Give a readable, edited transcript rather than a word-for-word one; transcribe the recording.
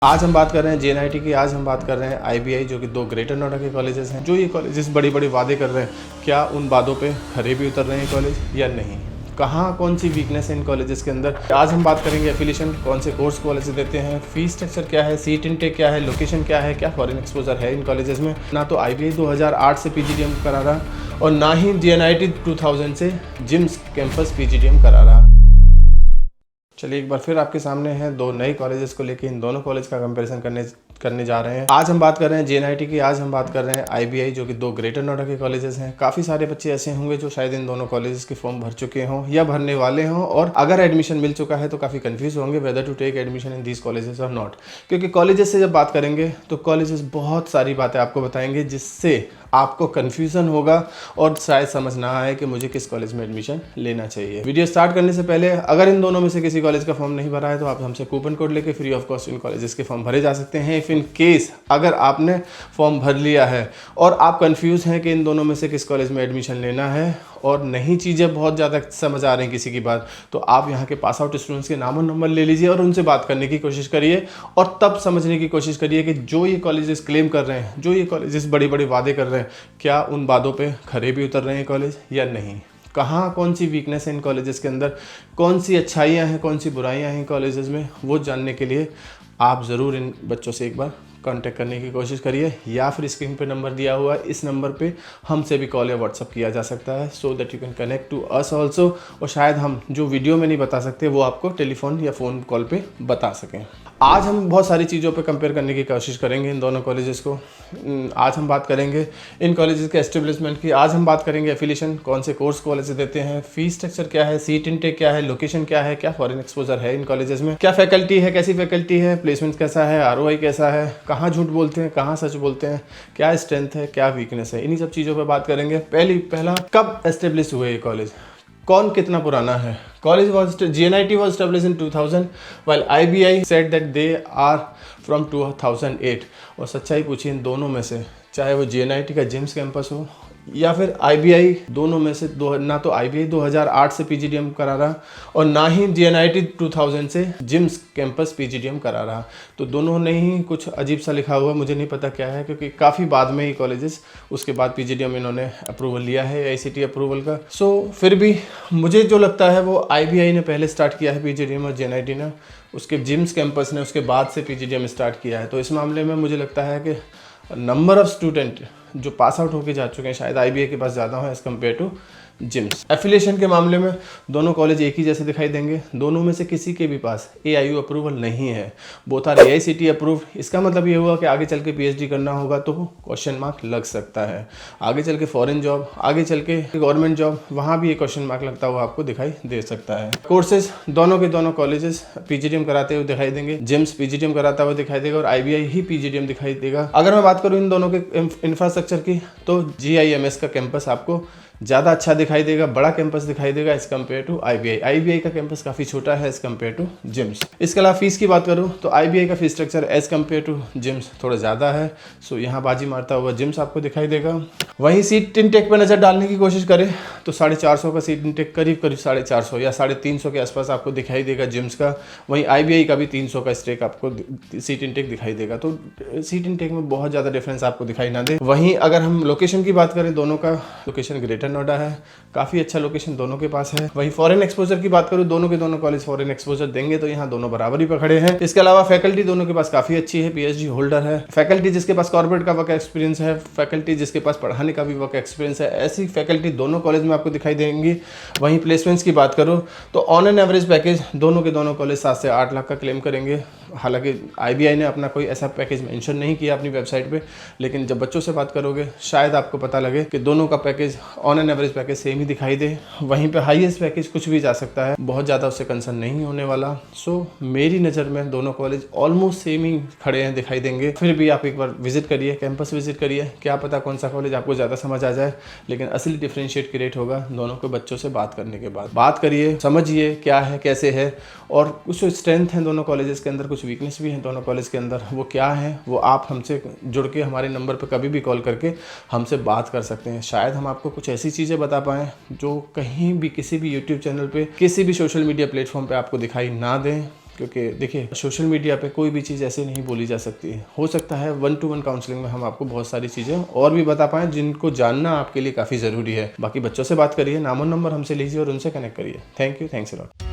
आज हम बात कर रहे हैं JNIT की। आज हम बात कर रहे हैं IBI, जो कि दो ग्रेटर नोएडा के कॉलेजेस हैं। जो ये कॉलेजेस बड़ी बड़ी वादे कर रहे हैं, क्या उन वादों पे खरे भी उतर रहे हैं कॉलेज या नहीं? कहाँ कौन सी वीकनेस है इन कॉलेजेस के अंदर? आज हम बात करेंगे एफिलिएशन, कौन से कोर्स कॉलेज देते हैं, फीस स्ट्रक्चर क्या है, सीट इनटेक क्या है, लोकेशन क्या है, क्या फॉरेन एक्सपोजर है इन कॉलेजेस में। ना तो IBI 2008 से PGDM करा रहा और ना ही JNIT 2000 से जिम्स कैंपस PGDM करा रहा। चलिए एक बार फिर आपके सामने हैं दो नए कॉलेजेस को लेके, इन दोनों कॉलेज का कंपैरिजन करने जा रहे हैं। आज हम बात कर रहे हैं JNIT की। आज हम बात कर रहे हैं IBI, जो कि दो ग्रेटर नोएडा के कॉलेजेस हैं। काफ़ी सारे बच्चे ऐसे होंगे जो शायद इन दोनों कॉलेजेस के फॉर्म भर चुके हों या भरने वाले हों, और अगर एडमिशन मिल चुका है तो काफ़ी कंफ्यूज होंगे whether to take admission in these colleges और नॉट। क्योंकि कॉलेजेस से जब बात करेंगे तो कॉलेजेस बहुत सारी बातें आपको बताएंगे जिससे आपको कन्फ्यूज़न होगा और शायद समझ ना आए कि मुझे किस कॉलेज में एडमिशन लेना चाहिए। वीडियो स्टार्ट करने से पहले अगर इन दोनों में से किसी कॉलेज का फॉर्म नहीं भरा है तो आप हमसे कूपन कोड लेके free of cost in colleges के फॉर्म भरे जा सकते हैं। इफ़ इन केस अगर आपने फॉर्म भर लिया है और आप कंफ्यूज हैं कि इन दोनों में से किस कॉलेज में एडमिशन लेना है और नहीं चीज़ें बहुत ज़्यादा समझ आ रही हैं किसी की बात, तो आप यहाँ के पास आउट स्टूडेंट्स के नाम और नंबर ले लीजिए और उनसे बात करने की कोशिश करिए और तब समझने की कोशिश करिए कि जो ये कॉलेजेस क्लेम कर रहे हैं, जो ये कॉलेजेस बड़ी बड़ी वादे कर रहे हैं, क्या उन वादों पे खरे भी उतर रहे हैं कॉलेज या नहीं। कहाँ कौन सी वीकनेस है इन कॉलेजेस के अंदर, कौन सी अच्छाइयाँ हैं, कौन सी बुराइयाँ हैं इन कॉलेजेस में, वो जानने के लिए आप ज़रूर इन बच्चों से एक बार कांटेक्ट करने की कोशिश करिए, या फिर स्क्रीन पे नंबर दिया हुआ है, इस नंबर पे हमसे भी कॉल या व्हाट्सअप किया जा सकता है, so that you can connect to us also. और शायद हम जो वीडियो में नहीं बता सकते वो आपको टेलीफोन या फ़ोन कॉल पे बता सकें। आज हम बहुत सारी चीज़ों पे कंपेयर करने की कोशिश करेंगे इन दोनों कॉलेजेस को। आज हम बात करेंगे इन कॉलेजेस के एस्टेब्लिशमेंट की। आज हम बात करेंगे एफिलिएशन, कौन से कोर्स कॉलेज देते हैं, फीस स्ट्रक्चर क्या है, सीट इनटेक क्या है, लोकेशन क्या है, क्या फॉरेन एक्सपोजर है इन कॉलेजेस में, क्या फैकल्टी है, कैसी फैकल्टी है, प्लेसमेंट कैसा है, ROI कैसा है, कहाँ झूठ बोलते हैं, कहाँ सच बोलते हैं, क्या स्ट्रेंथ है, क्या वीकनेस है, इन्हीं सब चीज़ों पर बात करेंगे। पहला कब एस्टेब्लिश हुए ये कॉलेज, कौन कितना पुराना है। JNIT was established in 2000 while IBI said that they are from 2008। और सच्चाई पूछिए इन दोनों में से, चाहे वो JNIT का जिम्स कैंपस हो या फिर IBI, दोनों में से ना तो IBI 2008 से PGDM करा रहा और ना ही JNIT 2000 से जिम्स कैंपस PGDM करा रहा। तो दोनों ने ही कुछ अजीब सा लिखा हुआ, मुझे नहीं पता क्या है, क्योंकि काफ़ी बाद में ही कॉलेजेस उसके बाद PGDM इन्होंने अप्रूवल लिया है AICTE अप्रूवल का। सो फिर भी मुझे जो लगता है वो IBI ने पहले स्टार्ट किया है PGDM और JNIT ने उसके जिम्स कैंपस ने उसके बाद से PGDM स्टार्ट किया है। तो इस मामले में मुझे लगता है कि नंबर ऑफ स्टूडेंट जो पास आउट होके जा चुके हैं शायद IBI के पास ज़्यादा है as compare to JIMS. Affiliation के मामले में दोनों कॉलेज एक ही जैसे दिखाई देंगे। दोनों में से किसी के भी पास AIU अप्रूवल नहीं है, बोथ आर AICTE अप्रूव्ड। इसका मतलब ये हुआ कि आगे चल के PhD करना होगा तो क्वेश्चन मार्क लग सकता है। आगे चल के फॉरेन जॉब, आगे चल के गवर्नमेंट जॉब, वहाँ भी ये क्वेश्चन मार्क लगता हुआ आपको दिखाई दे सकता है। कोर्सेज दोनों के दोनों कॉलेजेस PGDM कराते हुए दिखाई देंगे, जिम्स PGDM कराता हुआ दिखाई देगा और IBI ही PGDM दिखाई देगा। अगर मैं बात करूँ इन दोनों के इंफ्रास्ट्रक्चर की तो GIMS का कैंपस आपको ज़्यादा अच्छा दिखाई देगा, बड़ा कैंपस दिखाई देगा एज़ कम्पेयर टू IBI का कैंपस काफ़ी छोटा है एज़ कम्पेयर टू जिम्स। इसके अलावा फीस की बात करूँ तो IBI का fees structure as compare to JIMS थोड़ा ज़्यादा है, सो यहाँ बाजी मारता हुआ जिम्स आपको दिखाई देगा। वहीं सीट इनटेक पर नज़र डालने की कोशिश करें तो 450 का सीट इनटेक करीब 450 या 350 के आसपास आपको दिखाई देगा जिम्स का। वहीं IBI का भी 300 का स्टेक आपको सीट इनटेक दिखाई देगा। तो सीट इनटेक में बहुत ज़्यादा डिफरेंस आपको दिखाई ना दे। वहीं अगर हम लोकेशन की बात करें, दोनों का लोकेशन ग्रेटर नोएडा है, काफ़ी अच्छा लोकेशन दोनों के पास है। वहीं फॉरेन एक्सपोजर की बात करूँ, दोनों के दोनों कॉलेज फॉरेन एक्सपोजर देंगे तो यहाँ दोनों बराबर ही पकड़े हैं। इसके अलावा फैकल्टी दोनों के पास काफ़ी अच्छी है, PhD होल्डर है। फैकल्टी जिसके पास कॉर्पोरेट का वर्क एक्सपीरियंस है, फैकल्टी जिसके पास पढ़ाने का भी वर्क एक्सपीरियंस है, ऐसी फैकल्टी दोनों कॉलेज में आपको दिखाई देंगी। वहीं प्लेसमेंट्स की बात करूँ तो ऑन एन एवरेज पैकेज दोनों के दोनों कॉलेज 7 से 8 लाख का क्लेम करेंगे। हालांकि IBI ने अपना कोई ऐसा पैकेज मेंशन नहीं किया अपनी वेबसाइट पे, लेकिन जब बच्चों से बात करोगे शायद आपको पता लगे कि दोनों का package on an average package same ही दिखाई दे। वहीं पे हाईएस्ट पैकेज कुछ भी जा सकता है, बहुत ज़्यादा उससे कंसर्न नहीं होने वाला। सो मेरी नज़र में दोनों कॉलेज ऑलमोस्ट सेम ही खड़े हैं, दिखाई देंगे। फिर भी आप एक बार विजिट करिए, कैंपस विजिट करिए, क्या पता कौन सा कॉलेज आपको ज़्यादा समझ आ जाए। लेकिन असली डिफ्रेंशिएट क्रिएट होगा दोनों के बच्चों से बात करने के बाद। बात करिए, समझिए क्या है कैसे है, और कुछ स्ट्रेंथ हैं दोनों कॉलेजेस के अंदर, कुछ वीकनेस भी हैं दोनों कॉलेज के अंदर। वो क्या है वो आप हमसे जुड़ के हमारे नंबर पर कभी भी कॉल करके हमसे बात कर सकते हैं। शायद हम आपको कुछ ऐसी चीज़ें बता पाएँ जो कहीं भी किसी भी यूट्यूब चैनल पे, किसी भी सोशल मीडिया प्लेटफॉर्म पे आपको दिखाई ना दें। क्योंकि देखिए सोशल मीडिया पे कोई भी चीज़ ऐसे नहीं बोली जा सकती है। हो सकता है 1-to-1 काउंसलिंग में हम आपको बहुत सारी चीज़ें और भी बता पाएँ जिनको जानना आपके लिए काफ़ी ज़रूरी है। बाकी बच्चों से बात करिए, नाम और नंबर हमसे लीजिए और उनसे कनेक्ट करिए। Thank you, thanks a lot.